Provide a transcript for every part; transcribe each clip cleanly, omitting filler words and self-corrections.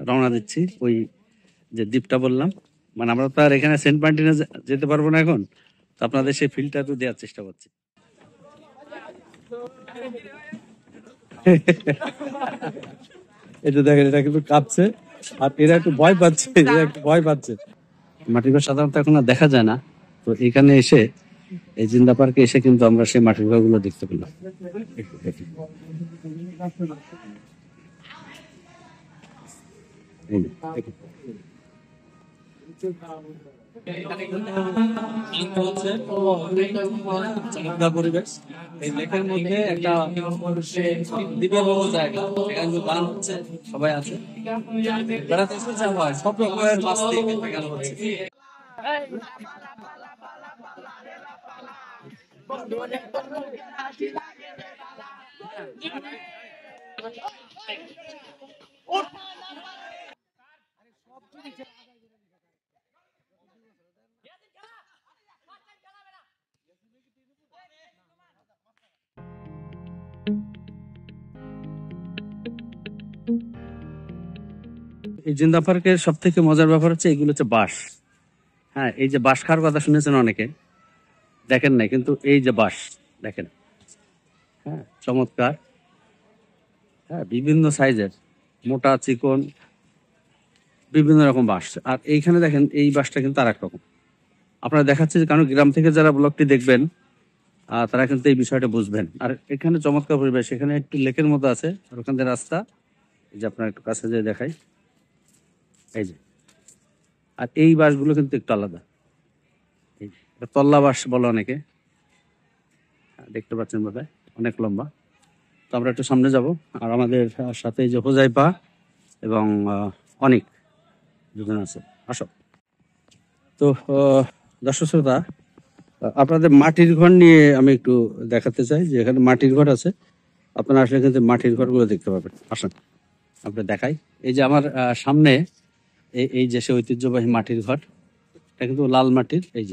রওনা দিচ্ছি ওই যে দ্বীপটা বললাম। মানে আমরা তো আর এখানে সেন্ট মার্টিনে যেতে পারবো না এখন, তো আপনাদের সেই ফিলটা তো দেওয়ার চেষ্টা করছি। এটা দেখেন, এটা কিন্তু কাঁপছে আর এরা একটু ভয় পাচ্ছে, এরা একটু ভয় পাচ্ছে। মাটির ঘর সাধারণত এখন আর দেখা যায় না, তো এখানে এসে এই জিন্দা পার্কে এসে কিন্তু আমরা সেই মাটির ঘর গুলো দেখতে পেলাম। একটু দেখি। এই যে, দেখুন। চমৎকার পরিবেশ। এই লেকের মধ্যে একটা দ্বীপের মতো জায়গা, এখানে গান হচ্ছে, সবাই আছে, বেড়াতে এসেছে, আবার সব রকমের মাছ এখানে হচ্ছে। এই জিন্দা পার্কের সব থেকে মজার ব্যাপার হচ্ছে এগুলো হচ্ছে বাঁশ। হ্যাঁ, এই যে বাঁশ খাওয়ার কথা শুনেছেন অনেকে, দেখেন নাই কিন্তু এই যে বাঁশ দেখেন। হ্যাঁ, চমৎকার। হ্যাঁ, বিভিন্ন সাইজের, মোটা চিকন বিভিন্ন রকম বাঁশ। আর এইখানে দেখেন এই বাঁশটা কিন্তু আর এক রকম আপনারা দেখাচ্ছে, কারণ গ্রাম থেকে যারা ব্লগটি দেখবেন তারা কিন্তু এই বিষয়টা বুঝবেন। আর এখানে চমৎকার পরিবেশ, এখানে একটু লেকের মতো আছে আর ওখান থেকে রাস্তা, এই যে আপনার একটু কাছে যে দেখাই, এই যে। আর এই বাঁশগুলো কিন্তু একটু আলাদা, এই যে, এটা তল্লা বাঁশ বলে অনেকে, দেখতে পাচ্ছেন বোধহয়, অনেক লম্বা। তো আমরা একটু সামনে যাব, আর আমাদের সাথে এই যে হোজাইপা এবং অনেক দুজন আছে, আসো। তো দর্শক শ্রোতা, আপনাদের মাটির ঘর নিয়ে আমি একটু দেখাতে চাই যে এখানে মাটির ঘর আছে। আপনারা আসলে কিন্তু মাটির ঘরগুলো দেখতে পাবেন, আসেন আপনার দেখাই। এই যে আমার সামনে এই যে সে ঐতিহ্যবাহী মাটির ঘর, এটা কিন্তু লাল মাটির। এই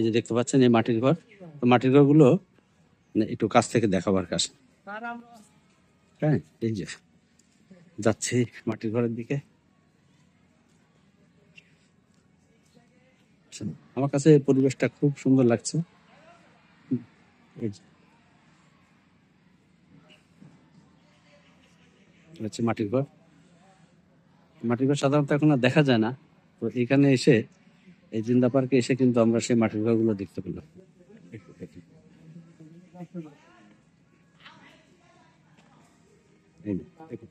যে দেখতে পাচ্ছেন এই মাটির ঘর। তো মাটির ঘরগুলো একটু কাছ থেকে দেখাবার কাছে। হ্যাঁ, এই যে যাচ্ছি মাটির ঘরের দিকে। আমার কাছে পরিবেশটা খুব সুন্দর লাগছে। এই যে হচ্ছে মাটির ঘর। মাটির ঘর সাধারণত এখন আর দেখা যায় না, তো এখানে এসে এই জিন্দা পার্কে এসে কিন্তু আমরা সেই মাটির ঘরগুলো দেখতে পেলাম। একটু দেখি। এই যে, দেখুন।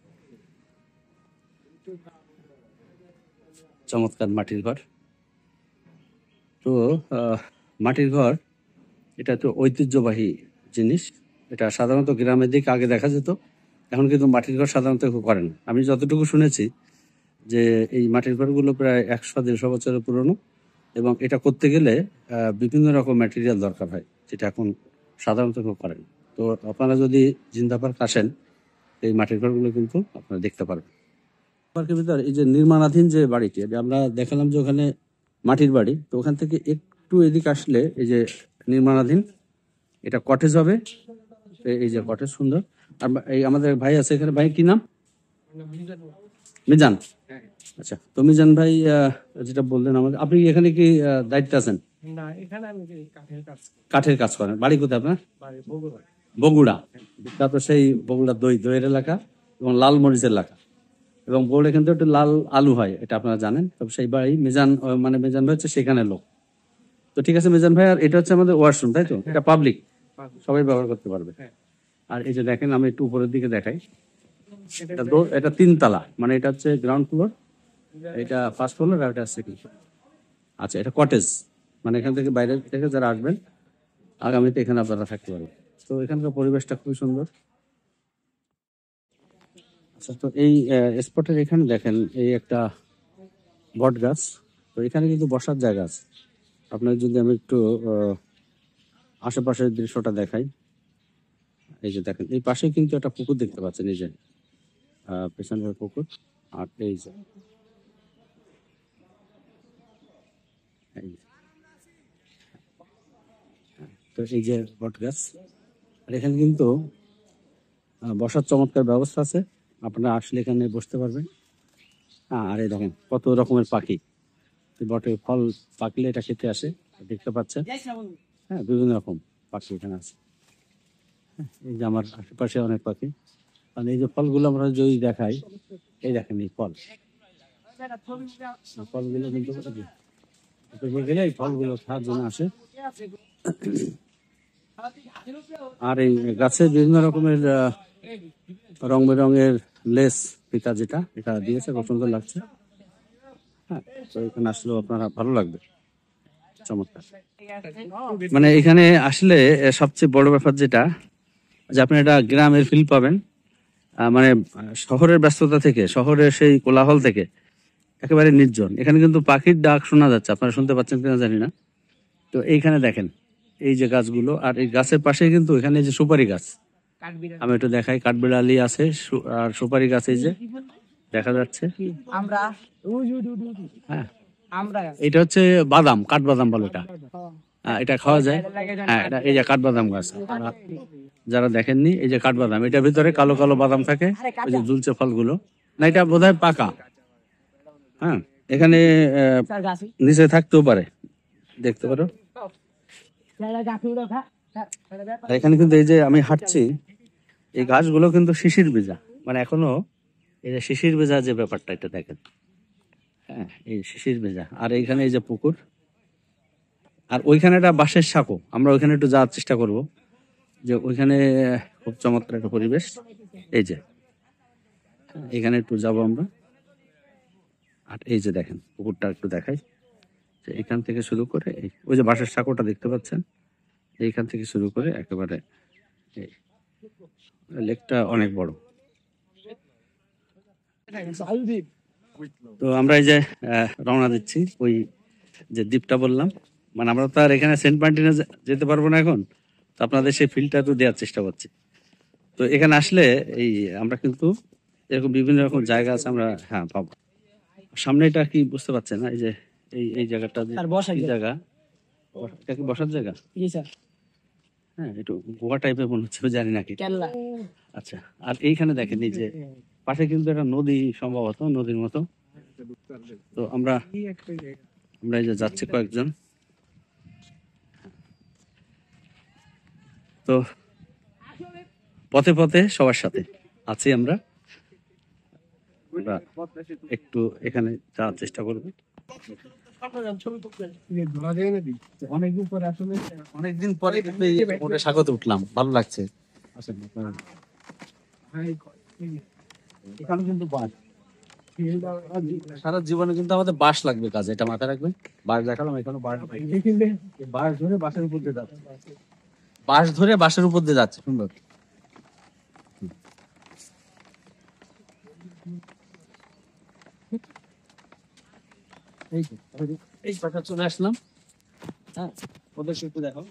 চমৎকার মাটির ঘর। তো মাটির ঘর এটা তো ঐতিহ্যবাহী জিনিস। এটা সাধারণত গ্রামের দিকে আগে দেখা যেত, এখন কিন্তু মাটির ঘর সাধারণত কেউ করে না। আমি যতটুকু শুনেছি যে এই মাটির ঘরগুলো প্রায় 100-150 বছরের পুরনো, এবং এটা করতে গেলে বিভিন্ন রকম ম্যাটেরিয়াল দরকার হয়, যেটা এখন সাধারণত কেউ করেন। তো আপনারা যদি জিন্দা পার্ক আসেন, এই মাটির ঘরগুলো কিন্তু আপনারা দেখতে পারবেন। পার্কের ভিতর এই যে নির্মাণাধীন যে বাড়িটি, আমরা দেখালাম যে ওখানে মাটির বাড়ি, তো ওখান থেকে একটু এদিকে আসলে এই যে নির্মাণাধীন, এটা কটেজ হবে। এই যে কটেজ সুন্দর। আর এই আমাদের ভাই আছে এখানে, ভাই কি নাম? মিজান। আচ্ছা, তো মিজান ভাই যেটা বললেন আমাদের, আপনি এখানে কি দায়িত্ব আছেন? না, এখানে আমি কাঠের কাজ করেন। বাড়ি কোথায় আপনার? বগুড়া। তারপর সেই বগুড়া দইয়ের এলাকা এবং লাল মরিচের এলাকা, এবং বগুড়া কিন্তু একটু লাল আলু হয়, এটা আপনারা জানেন। তবে সেই বাড়ি মিজান, মানে মিজান ভাই হচ্ছে সেখানে লোক। তো ঠিক আছে মিজান ভাই, আর এটা হচ্ছে আমাদের ওয়াশরুম, তাই তো? এটা পাবলিক, সবাই ব্যবহার করতে পারবে। আর এই যে দেখেন, আমি একটু উপরের দিকে দেখাই, এটা 3 তলা, মানে এটা হচ্ছে গ্রাউন্ড ফ্লোর, এটা ফার্স্ট ফ্লোর, আর এটা সেকেন্ড ফ্লোর। আচ্ছা, এটা কটেজ, মানে এখান থেকে বাইরে থেকে যারা আসবেন আগামীতে এখানে আপনারা থাকতে পারবেন। তো এখানকার পরিবেশটা খুবই সুন্দর। আচ্ছা, তো এই স্পটের এখানে দেখেন এই একটা বট গাছ, তো এখানে কিন্তু বসার জায়গা আছে। আপনার যদি আমি একটু আশেপাশের দৃশ্যটা দেখাই, এই যে দেখেন এই পাশে কিন্তু একটা পুকুর দেখতে পাচ্ছেন, এই যে পেছনের পুকুর। আর এই যে তো এই যে বট গাছ, আর এখানে কিন্তু বসার চমৎকার ব্যবস্থা আছে, আপনারা আসলে এখানে বসতে পারবেন। হ্যাঁ, আর এই দেখেন কত রকমের পাখি। এই বটে ফল পাকলে এটা খেতে আসে, দেখতে পাচ্ছেন। হ্যাঁ, বিভিন্ন রকম পাখি এখানে আছে। এই যে আমার আশেপাশে অনেক পাখি। আর এই যে ফলগুলো আমরা যদি দেখাই, এই দেখেন এই ফল, ফলগুলো কিন্তু গেলে এই ফলগুলো খাওয়ার জন্য আসে। আর এই গাছে বিভিন্ন রকমের রং বেরঙের লেস পিতা, যেটা এটা দিয়েছে, খুব সুন্দর লাগছে। হ্যাঁ, তো এখানে আসলেও আপনারা ভালো লাগবে, চমৎকার। মানে এখানে আসলে সবচেয়ে বড় ব্যাপার যেটা, যে আপনি একটা গ্রামের ফিল পাবেন। মানে শহরের ব্যস্ততা থেকে, শহরের সেই কোলাহল থেকে একেবারে নির্জন। এখানে কিন্তু পাখির ডাক শোনা যাচ্ছে, আপনারা শুনতে পাচ্ছেন কিনা জানি না। তো এইখানে দেখেন এই যে গাছগুলো, আর এই গাছের পাশে কিন্তু এখানে যে সুপারি গাছ, আমি একটু দেখাই, কাঠবিড়ালি আছে আর সুপারি গাছ এই যে দেখা যাচ্ছে। হ্যাঁ, এটা হচ্ছে বাদাম, কাঠবাদাম বলে এটা। এটা খাওয়া যায়। হ্যাঁ, এটা এই যে কাঠবাদাম গাছ, যারা দেখেননি, এই যে কাঠবাদাম, এটার ভিতরে কালো কালো বাদাম থাকে, ওই যে ঝুলছে ফলগুলো। না, এটা বোধহয় পাকা। হ্যাঁ, এখানে নিচে থাকতেও পারে, দেখতে পারো। আর এখানে কিন্তু এই যে আমি হাঁটছি, এই গাছগুলো কিন্তু শিশির ভেজা, মানে এখনো এই যে শিশির ভেজা যে ব্যাপারটা, এটা দেখেন। হ্যাঁ, এই শিশির ভেজা। আর এইখানে এই যে পুকুর, আর ওইখানে একটা বাঁশের সাঁকো, আমরা ওইখানে একটু যাওয়ার চেষ্টা করব, যে ওইখানে খুব চমৎকার একটা পরিবেশ। এই যে এখানে একটু যাবো আমরা। আর এই যে দেখেন পুকুরটা একটু দেখাই, যে এখান থেকে শুরু করে ওই যে বাঁশের সাঁকোটা দেখতে পাচ্ছেন, এইখান থেকে শুরু করে একেবারে এই লেকটা অনেক বড়। তো আমরা এই যে রওনা দিচ্ছি ওই যে দ্বীপটা বললাম, মানে আমরা তো আর এখানে সেন্ট মার্টিনে যেতে পারবো না এখন, তো আপনাদের সেই ফিলটা তো দেওয়ার চেষ্টা করছি। তো এখানে আসলে এই আমরা কিন্তু এরকম বিভিন্ন রকম জায়গা আছে, আমরা হ্যাঁ পাবো। সামনে এটা কি বুঝতে পারছেন না, এই যে এই জায়গাটা কি জায়গা, এটা কি বসার জায়গা? হ্যাঁ, একটু গোয়া টাইপের মনে হচ্ছে, জানি নাকি। আচ্ছা, আর এইখানে দেখেন এই যে পাশে কিন্তু একটা নদী, সম্ভবত নদীর মতো। তো আমরা এই যে যাচ্ছি কয়েকজন। তো পথে পথে সবার সাথে আছি আমরা একটু এখানে যাওয়ার চেষ্টা করবো। অনেকদিন পরে স্বাগত উঠলাম, ভালো লাগছে। এখানে কিন্তু বাঁশ, সারা জীবনে কিন্তু আমাদের বাঁশ লাগবে কাজে, এটা মাথায় রাখবেন। বাঁশ দেখালাম, এখানে বাঁশ ধরে বাঁশের উপর দিয়ে যাচ্ছে, বাঁশ ধরে বাঁশের উপর দিয়ে যাচ্ছে, সুন্দর। এই কথা চলে আসলাম। হ্যাঁ, ওদের একটু দেখো।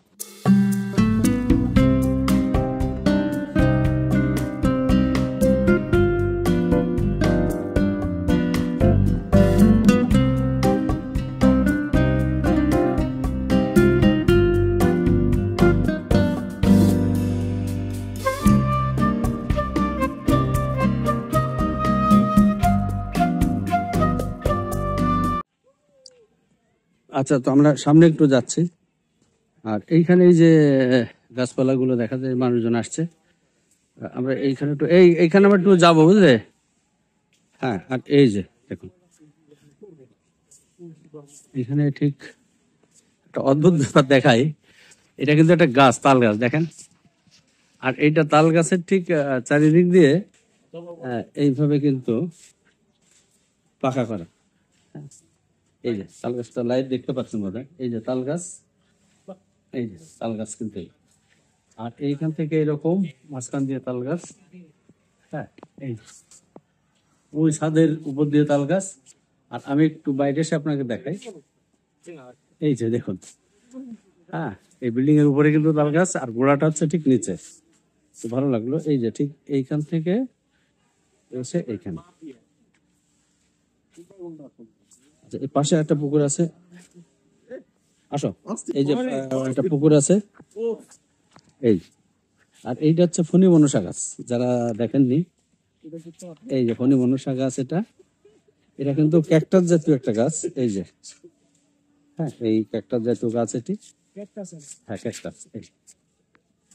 আচ্ছা, তো আমরা সামনে একটু যাচ্ছি, আর এইখানে এই যে গাছপালা গুলো দেখা যায়, মানুষজন আসছে। আমরা এইখানে একটু এইখানে আমরা একটু যাবো, বুঝলে। হ্যাঁ, আর এই যে দেখুন, এখানে ঠিক একটা অদ্ভুত ব্যাপার দেখাই। এটা কিন্তু একটা গাছ, তাল গাছ, দেখেন। আর এইটা তাল গাছের ঠিক চারিদিক দিয়ে এইভাবে কিন্তু পাকা করা। এই যে তাল গাছটা লাইট দেখতে পাচ্ছেন বোধহয়, এই যে তাল গাছ, এই যে তাল গাছ কিন্তু। আর এইখান থেকে এরকম মাঝখান দিয়ে তাল গাছ। হ্যাঁ, এই ওই ছাদের উপর দিয়ে তাল গাছ। আর আমি একটু বাইরে এসে আপনাকে দেখাই, এই যে দেখুন। হ্যাঁ, এই বিল্ডিং এর উপরে কিন্তু তাল গাছ, আর গোড়াটা হচ্ছে ঠিক নিচে। তো ভালো লাগলো, এই যে ঠিক এইখান থেকে এসে এইখানে। আচ্ছা, এই পাশে একটা পুকুর আছে, আসো। এই যে একটা পুকুর আছে, এই। আর এইটা হচ্ছে ফণী মনসা গাছ, যারা দেখেননি, এই যে ফণী মনসা গাছ, এটা এটা কিন্তু ক্যাকটাস জাতীয় একটা গাছ, এই যে। হ্যাঁ, এই ক্যাকটাস জাতীয় গাছ এটি। হ্যাঁ, ক্যাকটাস,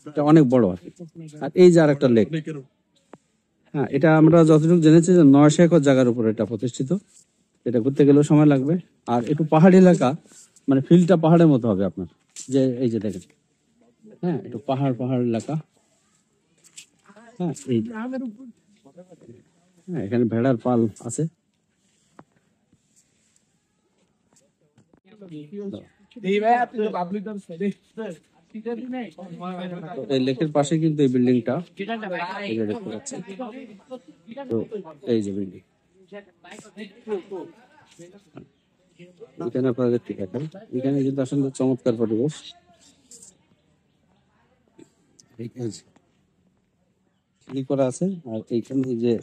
এটা অনেক বড় আর কি। আর এই যে আরেকটা লেক। হ্যাঁ, এটা আমরা যতটুকু জেনেছি যে 900 একর জায়গার উপর এটা প্রতিষ্ঠিত। এটা ঘুরতে গেলেও সময় লাগবে। আর একটু পাহাড়ি এলাকা, মানে ফিল্ডটা পাহাড়ের মতো হবে আপনার, যে এই যে দেখেন। হ্যাঁ, একটু পাহাড় পাহাড় এলাকা। হ্যাঁ, এই হ্যাঁ, এখানে ভেড়ার পাল আছে। তো এই লেকের পাশে কিন্তু এই বিল্ডিংটা, এই যে দেখতে পাচ্ছেন। তো এই যে বিল্ডিং, এখানে আপনারা দেখতে পাচ্ছেন। এখানে কিন্তু আসলে চমৎকার পরিবেশ। এই যে কি করা আছে, আর এইখানে এই যে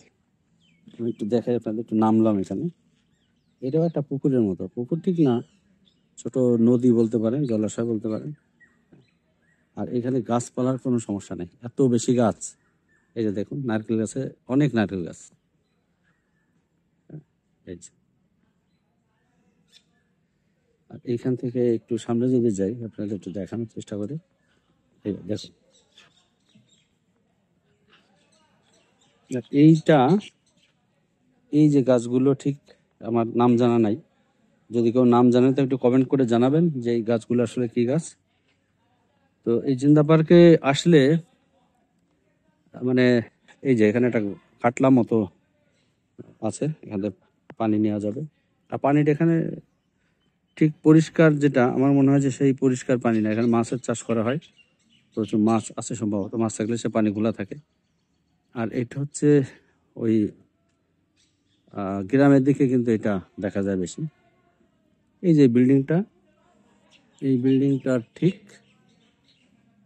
আমি একটু দেখাই আপনাদের, একটু নামলাম এখানে। এটাও একটা পুকুরের মতো, পুকুর ঠিক না, ছোট নদী বলতে পারেন, জলাশয় বলতে পারেন। আর এখানে গাছপালার কোনো সমস্যা নেই, এত বেশি গাছ। এই যে দেখুন, নারকেল গাছে অনেক নারকেল গাছ। এই যে, আর এইখান থেকে একটু সামনে যদি যাই, আপনাদের একটু দেখানোর চেষ্টা করি। এই দেখুন, এইটা, এই যে গাছগুলো, ঠিক আমার নাম জানা নাই। যদি কেউ নাম জানেন তো একটু কমেন্ট করে জানাবেন যে এই গাছগুলো আসলে কি গাছ। তো এই জিন্দা পার্কে আসলে, মানে এই যে এখানে একটা কাটলা মতো আছে, এখানে পানি নেওয়া যাবে। আর পানিটা এখানে ঠিক পরিষ্কার, যেটা আমার মনে হয় যে সেই পরিষ্কার পানি না, এখানে মাছের চাষ করা হয়, প্রচুর মাছ আছে সম্ভবত, মাছ থাকলে সে পানি ঘোলা থাকে। আর এটা হচ্ছে ওই গ্রামের দিকে কিন্তু এটা দেখা যায় বেশি। এই যে বিল্ডিংটা, এই বিল্ডিংটার ঠিক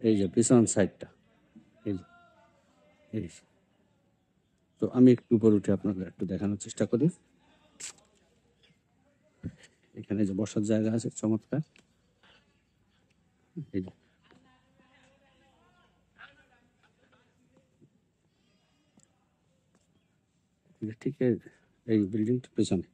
এই যে পিছন সাইডটা, এই যে, এই যে। তো আমি একটু উপরে উঠে আপনাদের একটু দেখানোর চেষ্টা করি। এখানে যে বসার জায়গা আছে চমৎকার, এই যে। ঠিক এই বিল্ডিংটার পেছনে।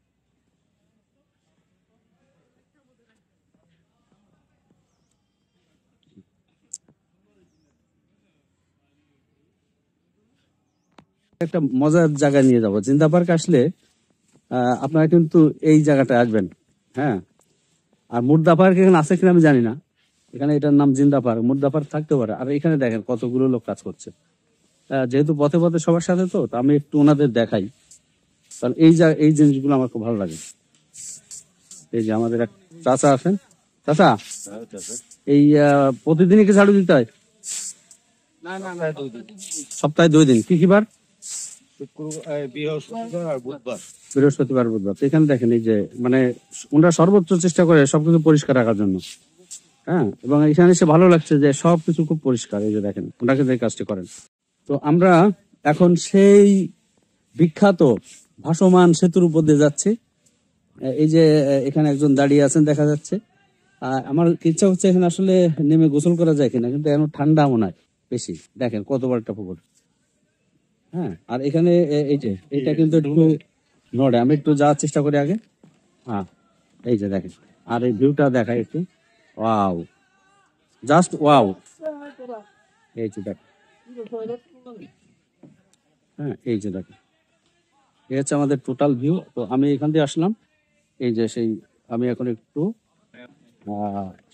একটা মজার জায়গা নিয়ে যাবো, জিন্দা পার্ক আসলে আপনারা কিন্তু এই জায়গাটা আসবেন। হ্যাঁ, আর মুর্দা পার্ক এখানে আছে কিনা আমি জানি না। এখানে এটার নাম জিন্দা পার্ক, মুর্দা পার্ক থাকতে পারে। আর এখানে দেখেন কতগুলো লোক কাজ করছে। যেহেতু পথে পথে সবার সাথে, তো আমি একটু ওনাদের দেখাই। কারণ এই জিনিসগুলো আমার খুব ভালো লাগে। এই যে আমাদের এক চাচা আছেন। চাচা, এই প্রতিদিনই কি ঝাড়ু দিতে হয়? সপ্তাহে 2 দিন, কি কি বার? বৃহস্পতিবার, বুধবার। তো এখানে দেখেন, এই যে মানে ওনারা সর্বোচ্চ চেষ্টা করে সবকিছু পরিষ্কার রাখার জন্য। হ্যাঁ, এবং এখানে এসে ভালো লাগছে যে সবকিছু খুব পরিষ্কার। এই যে দেখেন, ওনাকে যে কাজটি করেন। তো আমরা এখন সেই বিখ্যাত ভাসমান সেতুর উপর দিয়ে যাচ্ছি। এই যে এখানে একজন দাঁড়িয়ে আছেন দেখা যাচ্ছে। আমার ইচ্ছা হচ্ছে এখানে আসলে নেমে গোসল করা যায় কিনা, কিন্তু এখন ঠান্ডা মনে হয় বেশি। দেখেন কত বড় একটা পুকুর। হ্যাঁ, আর এখানে এই যে এটা কিন্তু একটু নড়ে, আমি একটু যাওয়ার চেষ্টা করি আগে। হ্যাঁ, এই যে দেখেন, আর এই ভিউটা দেখাই একটু। Wow, just wow. এই যে দেখেন, হ্যাঁ, এই যে দেখেন, এই হচ্ছে আমাদের টোটাল ভিউ। তো আমি এখান দিয়ে আসলাম, এই যে সেই, আমি এখন একটু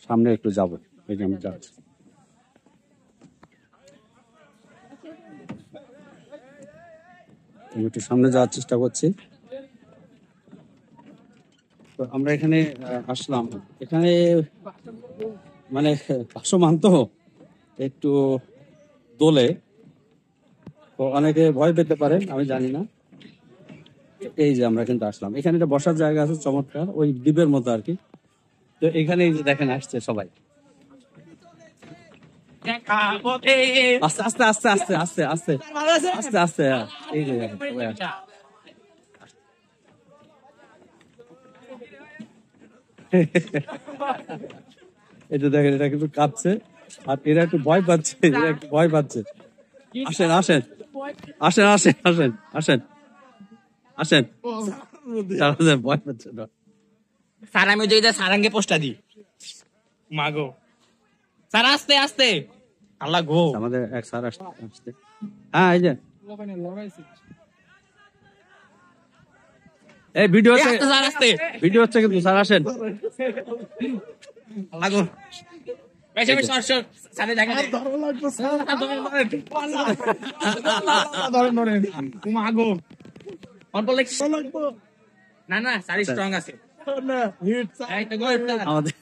সামনে একটু যাবো। এই যে আমি যাচ্ছি, আমি একটু সামনে যাওয়ার চেষ্টা করছি। তো আমরা এখানে আসলাম, এখানে মানে ভাসমান তো একটু দোলে, তো অনেকে ভয় পেতে পারেন, আমি জানি না। এই যে আমরা কিন্তু আসলাম, এখানে একটা বসার জায়গা আছে চমৎকার, ওই দ্বীপের মতো আর কি। তো এখানে এই যে দেখেন আসছে সবাই, আস্তে আস্তে আস্তে আস্তে আস্তে আস্তে আস্তে আস্তে। এই যে দেখেন সবাই আসছে। এই যে দেখেন, এটা কিন্তু কাঁপছে, আর এরা একটু ভয় পাচ্ছে, এরা একটু ভয় পাচ্ছে। আসেন আসেন আসেন আসেন আসেন আসেন আসেন ভয় পাচ্ছে না। স্যার আমি যদি সারাঙ্গে পোস্টটা দিই মাগো স্যার আস্তে আস্তে আল্লাহ গো আমাদের এক স্যার আসছে। হ্যাঁ এই যে এই ভিডিও হচ্ছে, স্যার আস্তে ভিডিও হচ্ছে কিন্তু স্যার আসেন। আল্লাহ গো বেশি বেশি সর সর স্যারে দেখা মাগো অল্প লাগবে না না স্যার স্ট্রং আছে এই তো গো আমাদের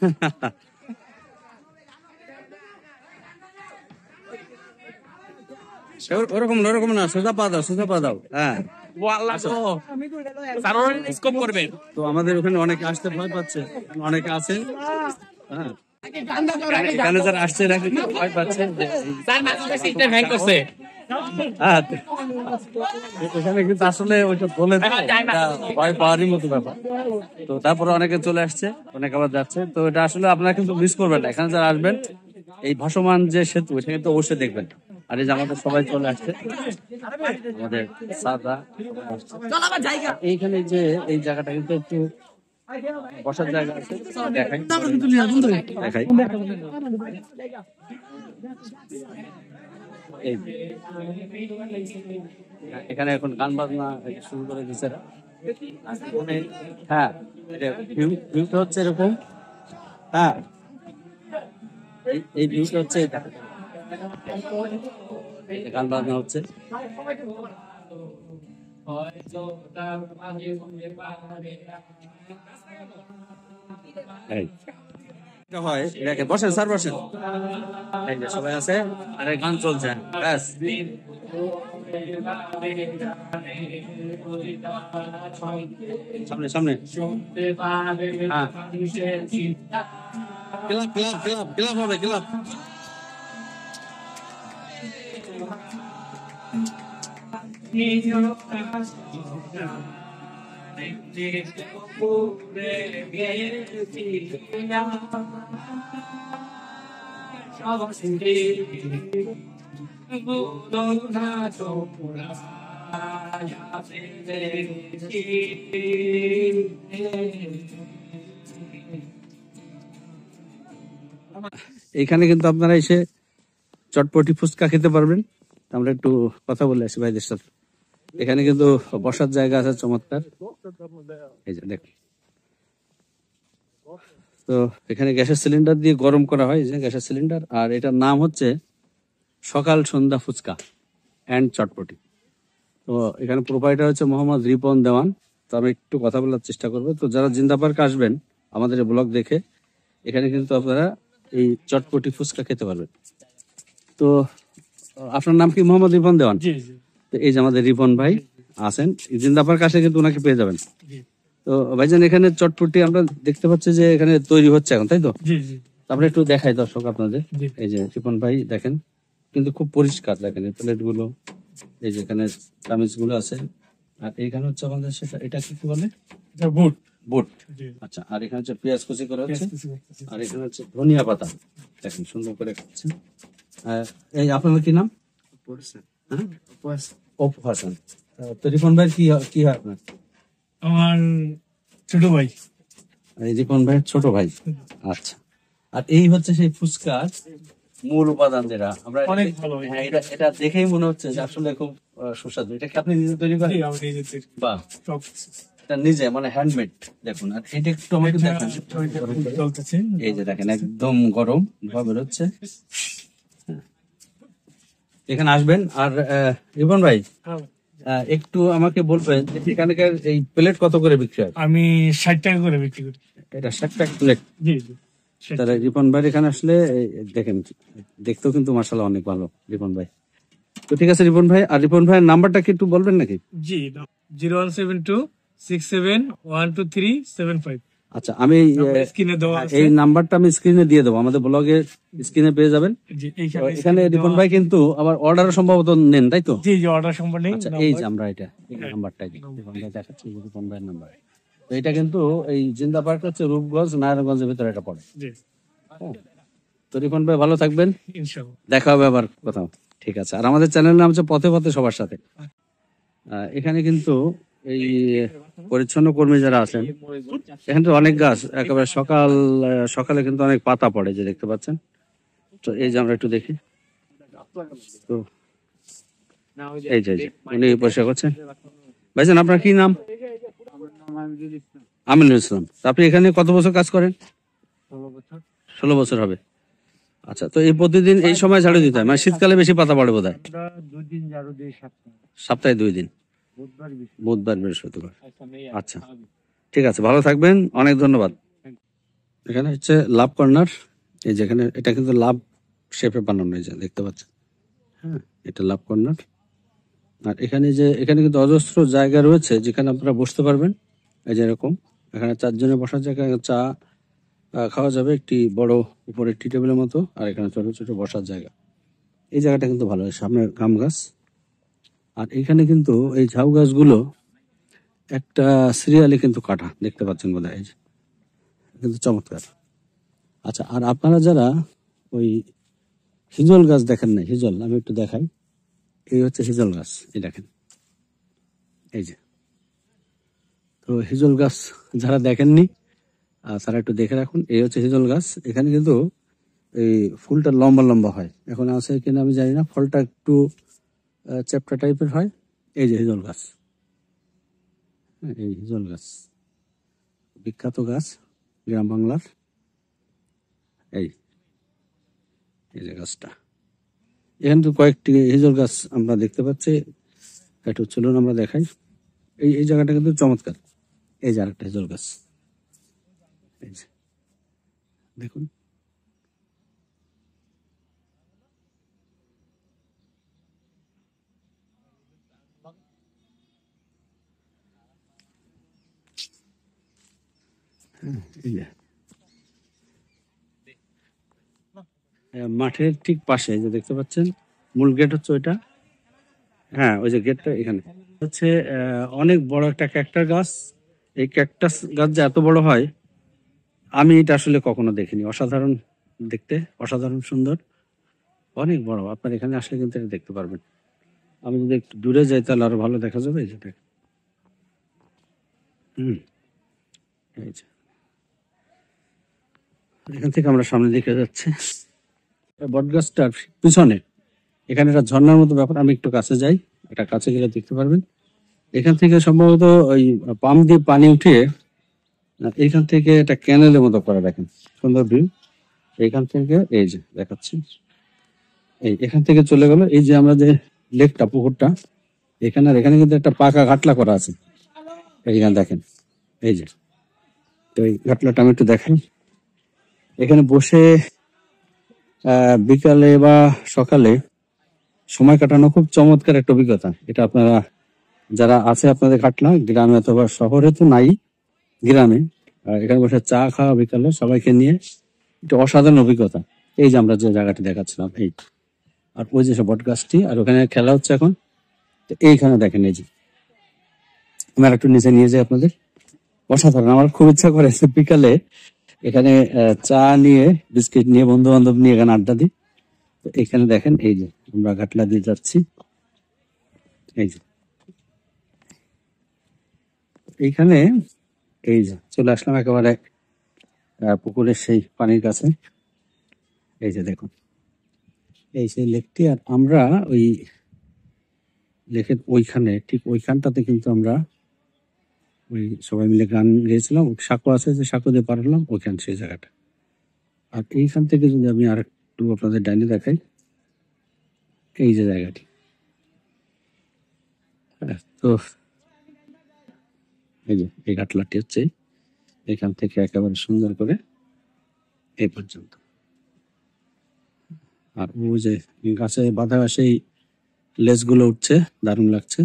ওরকম ওরকম না, সোজা পা দাও, সোজা পা দাও। হ্যাঁ ও আল্লাহ গো স্যার ওরা স্কোপ করবেন তো আমাদের ওখানে অনেকে আসতে ভয় পাচ্ছে, অনেকে আছে। হ্যাঁ এখানে যারা আসছে এরা কিন্তু ভয় পাচ্ছে যে স্যার মাঝে সিস্টেম হ্যাং করছে হ্যাঁ, এখানে কিন্তু আসলে ওইটা বলে ভয় পাওয়ারই মতো ব্যাপার। তো তারপরে অনেকে চলে আসছে, অনেকে আবার যাচ্ছে। তো এটা আসলে আপনারা কিন্তু মিস করবেন না, এখানে যারা আসবেন এই ভাসমান যে সেতু এটা কিন্তু অবশ্যই দেখবেন। আর এই যে আমাদের সবাই চলে আসছে, আমাদের সাদা এইখানে যে এই জায়গাটা কিন্তু একটু বসার জায়গা আছে, দেখাই দেখাই। এই এখানে এখন গান বাজনা শুরু করে দিচ্ছে এরা। হ্যাঁ ভিউটা হচ্ছে এরকম। হ্যাঁ এই ভিউটা হচ্ছে গান বাজনা হচ্ছে। হয় দেখে বসেন স্যার, বসেন। এই যে সবাই আছে আর গান চলছে, ব্যাস। সামনে সামনে হ্যাঁ ক্লাব ক্লাব ক্লাব ক্লাব হবে ক্লাব। এখানে কিন্তু আপনারা এসে চটপটি ফুচকা খেতে পারবেন। আমরা একটু কথা বলে আসি ভাইদের সাথে। এখানে কিন্তু বসার জায়গা আছে চমৎকার, এই যে দেখ। তো এখানে গ্যাসের সিলিন্ডার দিয়ে গরম করা হয়, যে গ্যাসের সিলিন্ডার। আর এটার নাম হচ্ছে সকাল সন্ধ্যা ফুচকা অ্যান্ড চটপটি। তো এখানে প্রোপাইটার হচ্ছে মোহাম্মদ রিপন দেওয়ান। তো আমি একটু কথা বলার চেষ্টা করবো। তো যারা জিন্দা পার্কে আসবেন আমাদের এই ব্লগ দেখে, এখানে কিন্তু আপনারা এই চটপটি ফুচকা খেতে পারবেন। তো আপনার নাম কি? মোহাম্মদ রিপন দেওয়ান। তো এই যে আমাদের রিপন ভাই আছেন, জিন্দা পার্ক আসলে কিন্তু ওনাকে পেয়ে যাবেন। তো ভাইজান এখানে চটপটি আমরা দেখতে পাচ্ছি যে এখানে তৈরি হচ্ছে এখন, তাই তো? তারপরে একটু দেখাই দর্শক আপনাদের। এই যে রিপন ভাই দেখেন, কিন্তু খুব পরিষ্কার, দেখেন এই প্লেট গুলো, এই যে এখানে চামিচ গুলো আছে। আর এখানে হচ্ছে আমাদের সেটা, এটা কি বলে? বুট। বুট, আচ্ছা। আর এখানে হচ্ছে পেঁয়াজ কুচি করা হচ্ছে, আর এখানে হচ্ছে ধনিয়া পাতা, দেখেন সুন্দর করে খাচ্ছে। এই আপনার কি নাম? হ্যাঁ অপু হাসান। তো রিপন ভাই কি কি হয় আপনার? আমার ছোট ভাই। এই রিপন ভাইয়ের ছোট ভাই, আচ্ছা। আর এই হচ্ছে সেই ফুচকার মূল উপাদান, যেটা আমরা অনেক ভালো। হ্যাঁ এটা দেখেই মনে হচ্ছে যে আসলে খুব সুস্বাদু। এটা কি আপনি নিজে তৈরি করেন? বাহ, এটা নিজে মানে হ্যান্ডমেড। দেখুন, আর এটা একটু আমাকে দেখান। এই যে দেখেন একদম গরম ধোয়া বেরোচ্ছে। এখানে আসবেন। আর রিপন ভাই একটু আমাকে বলবেন এখানকার এই প্লেট কত করে বিক্রি হয়? আমি 60 টাকা করে বিক্রি করি। এটা 60 টাকা প্লেট? জি জি। তাহলে রিপন ভাই এখানে আসলে দেখেন, দেখতেও কিন্তু মাশাআল্লাহ অনেক ভালো রিপন ভাই। তো ঠিক আছে রিপন ভাই, আর রিপন ভাইয়ের নাম্বারটা কি একটু বলবেন নাকি? জি 0172671237 আচ্ছা, আমি স্ক্রিনে দেওয়া আছে। এই নাম্বারটা আমি স্ক্রিনে দিয়ে দেবো, আমাদের ব্লগে স্ক্রিনে পেয়ে যাবেন। জি এখানে রিপন ভাই কিন্তু আবার অর্ডারও সম্ভবত নেন, তাই তো? জি জি, অর্ডার সম্ভব নেই। আচ্ছা, এই যে আমরা এটা নাম্বারটা রিপন ভাই দেখাচ্ছি, রিপন ভাইয়ের নাম্বার। তো এটা কিন্তু এই জিন্দা পার্ক হচ্ছে রূপগঞ্জ নারায়ণগঞ্জের ভিতরে এটা পড়ে। জি। তো রিপন ভাই ভালো থাকবেন, ইনশাআল্লাহ দেখা হবে আবার কোথাও। ঠিক আছে। আর আমাদের চ্যানেলের নাম হচ্ছে পথে পথে সবার সাথে। এখানে কিন্তু এই পরিচ্ছন্ন কর্মী যারা আছেন, এখানে তো অনেক গাছ একেবারে সকালে কিন্তু অনেক পাতা পড়ে, যে দেখতে পাচ্ছেন। তো এই যে আমরা একটু দেখি, তো এই যে উনি পরিষ্কার করছেন। ভাইজান, আপনার কি নাম? আমিনুল ইসলাম। তা আপনি এখানে কত বছর কাজ করেন? 16 বছর হবে। আচ্ছা, তো এই প্রতিদিন এই সময় ঝাড়ু দিতে হয়, মানে শীতকালে বেশি পাতা পড়ে বোধ হয়? সপ্তাহে 2 দিন, বুধবার বৃহস্পতিবার। আচ্ছা, ঠিক আছে, ভালো থাকবেন, অনেক ধন্যবাদ। এখানে হচ্ছে লাভ কর্নার। এই যে এখানে, এটা কিন্তু লাভ শেপে বানানো, এই যে দেখতে পাচ্ছেন। হ্যাঁ, এটা লাভ কর্নার। আর এখানে কিন্তু অজস্র জায়গা রয়েছে যেখানে আপনারা বসতে পারবেন। এই যে এরকম, এখানে 4 জনের বসার জায়গা, চা খাওয়া যাবে একটি বড় উপরে টি টেবিলের মতো, আর এখানে ছোট ছোট বসার জায়গা। এই জায়গাটা কিন্তু ভালো, সামনে আম গাছ। আর এখানে কিন্তু এই ঝাউ গাছগুলো একটা সিরিয়ালে কিন্তু কাটা, দেখতে পাচ্ছেন বোধহয়, এই যে কিন্তু চমৎকার। আচ্ছা, আর আপনারা যারা ওই হিজল গাছ দেখেন না, হিজল আমি একটু দেখাই। এই হচ্ছে হিজল গাছ, এই দেখেন, এই যে। তো হিজল গাছ যারা দেখেননি, তারা একটু দেখে রাখুন। এই হচ্ছে হিজল গাছ। এখানে কিন্তু এই ফুলটা লম্বা লম্বা হয়, এখন আছে কিনা আমি জানি না, ফলটা একটু চ্যাপ্টা টাইপের হয়। এই যে হিজল গাছ, হ্যাঁ, এই হিজল গাছ বিখ্যাত গাছ গ্রাম বাংলার। এই এই যে গাছটা, এখানে তো কয়েকটি হিজল গাছ আমরা দেখতে পাচ্ছি। একটু চলুন আমরা দেখাই। এই জায়গাটা কিন্তু চমৎকার। এই যে আরেকটা হিজল গাছ, এই যে দেখুন। এই যে মাঠের ঠিক পাশে, এই যে দেখতে পাচ্ছেন, মূল গেট হচ্ছে ওইটা। হ্যাঁ, ওই যে গেটটা এখানে হচ্ছে অনেক বড় একটা ক্যাকটাস গাছ। এই ক্যাকটাস গাছ যে এত বড় হয়, আমি এটা আসলে কখনো দেখিনি। অসাধারণ দেখতে, অসাধারণ সুন্দর, অনেক বড়। আপনার এখানে আসলে কিন্তু এটা দেখতে পারবেন। আমি যদি একটু দূরে যাই তাহলে আরো ভালো দেখা যাবে। এই যে দেখেন। হুম, এই যে এখান থেকে আমরা সামনে দিকে যাচ্ছি। বট গাছটার পিছনে এখানে একটা ঝর্ণার মতো ব্যাপার, আমি একটু কাছে যাই, এটা কাছে গেলে দেখতে পারবেন। এখান থেকে সম্ভবত ওই পাম্প দিয়ে পানি উঠিয়ে এইখান থেকে একটা ক্যানেলের মতো করে, দেখেন সুন্দর ভিউ। এইখান থেকে এই যে দেখাচ্ছি, এখান থেকে চলে গেল এই যে আমরা যে লেকটা, পুকুরটা এখানে। আর এখানে কিন্তু একটা পাকা ঘাটলা করা আছে, এইখানে দেখেন, এই যে। তো এই ঘাটলাটা আমি একটু দেখাই। এখানে বসে বিকালে বা সকালে সময় কাটানো খুব চমৎকার একটা অভিজ্ঞতা। এটা আপনারা যারা আছে আপনাদের ঘাটলা গ্রামে অথবা শহরে তো নাই, গ্রামে এখানে বসে চা খাওয়া বিকালে সবাইকে নিয়ে একটা অসাধারণ অভিজ্ঞতা। এই যে আমরা যে জায়গাটি দেখাচ্ছিলাম, এই আর ওই যে বট গাছটি, আর ওখানে খেলা হচ্ছে এখন। তো এইখানে দেখেন, এই যে আমি আর একটু নিচে নিয়ে যাই আপনাদের। অসাধারণ, আমার খুব ইচ্ছা করে যে বিকালে এখানে চা নিয়ে, বিস্কিট নিয়ে, বন্ধু বান্ধব নিয়ে এখানে আড্ডা দিই। তো এখানে দেখেন, এই যে আমরা ঘাটলা দিয়ে যাচ্ছি, এই যে এইখানে, এই যে চলে আসলাম একেবারে পুকুরের সেই পানির কাছে। এই যে দেখুন, এই সেই লেকটি। আর আমরা ওই লেকের ওইখানে, ঠিক ওইখানটাতে কিন্তু আমরা ওই সবাই মিলে গান গেয়েছিলাম। সাঁকো আছে, যে সাঁকো দিয়ে পার হলাম ওইখান, সেই জায়গাটা। আর এইখান থেকে যদি আমি আর একটু আপনাদের ডাইনে দেখাই, এই যে জায়গাটি, তো এই যে এই ঘাটলাটি হচ্ছে এখান থেকে একেবারে সুন্দর করে এই পর্যন্ত। আর ওই যে গাছে বাঁধা সেই লেজগুলো উঠছে, দারুণ লাগছে,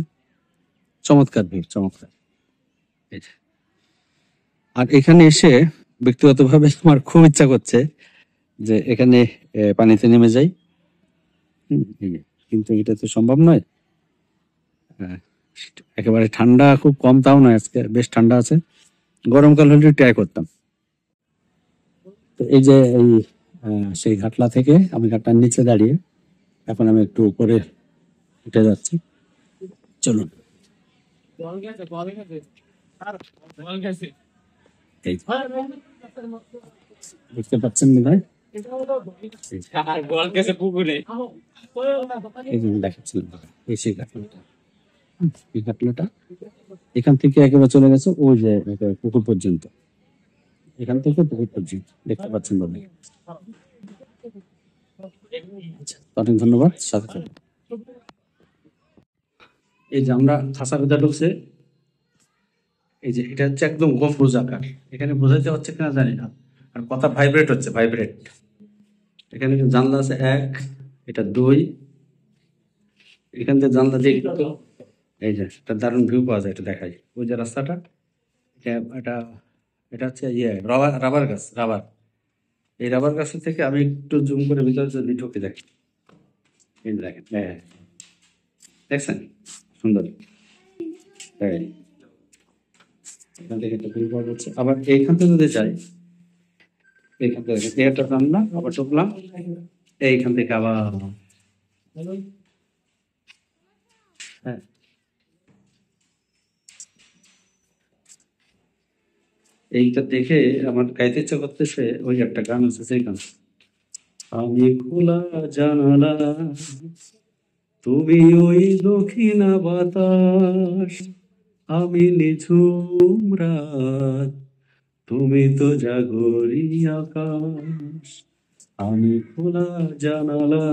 চমৎকার ভিউ, চমৎকার। এই যে। আর এখানে এসে ব্যক্তিগতভাবে আমার খুব ইচ্ছা করছে যে এখানে পানিতে নেমে যাই। এই যে, কিন্তু এটা তো সম্ভব নয়। আহ, একেবারে ঠান্ডা খুব কম তাও নয়, আজকে বেশ ঠান্ডা আছে। গরমকাল হলে ট্রাই করতাম। তো এই যে এই সেই ঘাটলা থেকে আমি ঘাটলার নিচে দাঁড়িয়ে, এখন আমি একটু উপরে উঠে যাচ্ছি, চলুন। এই দেখতে পাচ্ছেন মনে হয় বল গেছে পুকুরে। এই যে দেখাচ্ছিলাম এই সেই ঘাটলাটা, এই ঘাটলাটা এখান থেকে একেবারে চলে গেছে ওই যে একেবারে পুকুর পর্যন্ত, এখান থেকে পুকুর পর্যন্ত দেখতে পাচ্ছেন বলে। আচ্ছা, অনেক ধন্যবাদ, সাথে থাকুন। এই যে আমরা খাসা ভেতর ঢুকছে, এই যে এটা হচ্ছে একদম গম্বুজ আকার, এখানে বোঝাতে হচ্ছে কিনা জানি না, আর কথা ভাইব্রেট হচ্ছে, ভাইব্রেট। এখানে জানলা আছে এক, এটা দুই, এখান থেকে জানলা দিয়ে কিন্তু এই যে একটা দারুণ ভিউ পাওয়া যায়, এটা দেখাই। ওই যে রাস্তাটা, এটা এটা হচ্ছে ইয়ে রাবার, রাবার গাছ, রাবার। এই রাবার গাছের থেকে আমি একটু জুম করে ভিতরে যদি ঢুকে দেখি, এই যে দেখেন, হ্যাঁ দেখছেন সুন্দর, হ্যাঁ এখান থেকে একটা ভিউ পাওয়া যাচ্ছে। আবার এইখান থেকে যদি যাই, এইখান থেকে একটা রান্না, আবার ঢুকলাম এইখান থেকে আবার, হ্যাঁ এইটা দেখে আমার গাইতে ইচ্ছা করতেছে ওই একটা গান আছে, সেই গান, আমি খোলা জানালা তুমি ওই দক্ষিণা বাতাস, আমি নিঝুম রাত তুমি তো জাগরি আকাশ, আমি খোলা জানালা।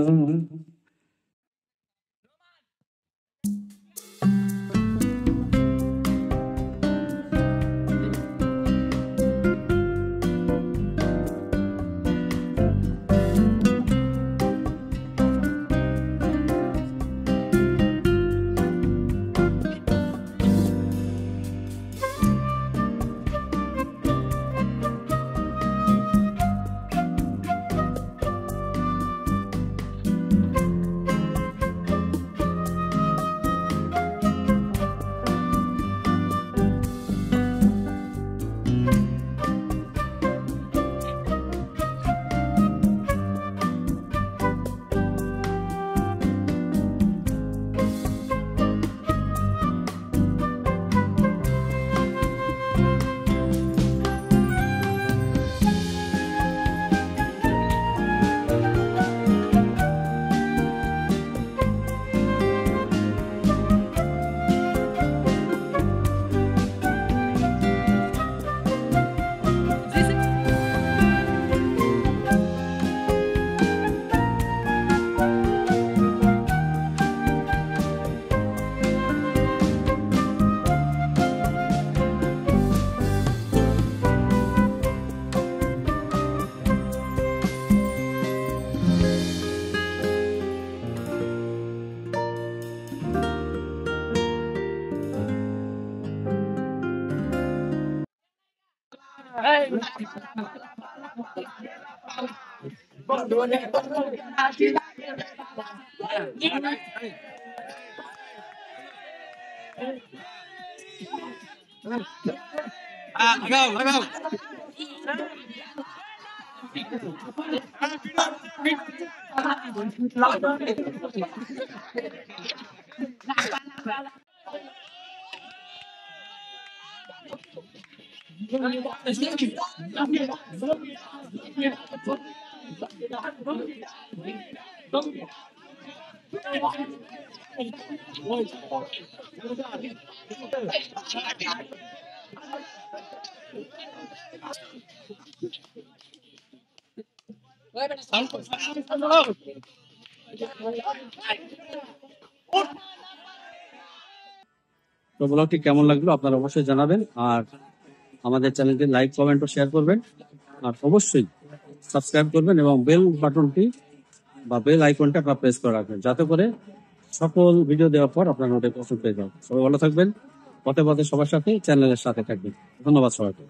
তো ব্লগটি কেমন লাগলো আপনারা অবশ্যই জানাবেন, আর আমাদের চ্যানেলটি লাইক, কমেন্ট ও শেয়ার করবেন, আর অবশ্যই সাবস্ক্রাইব করবেন এবং বেল বাটনটি বা বেল আইকনটা আপনারা প্রেস করে রাখবেন, যাতে করে সকল ভিডিও দেওয়ার পর আপনার নোটিফিকেশন পেয়ে যাবেন। সবাই ভালো থাকবেন, পথে পথে সবার সাথে চ্যানেলের সাথে থাকবেন। ধন্যবাদ সবাইকে।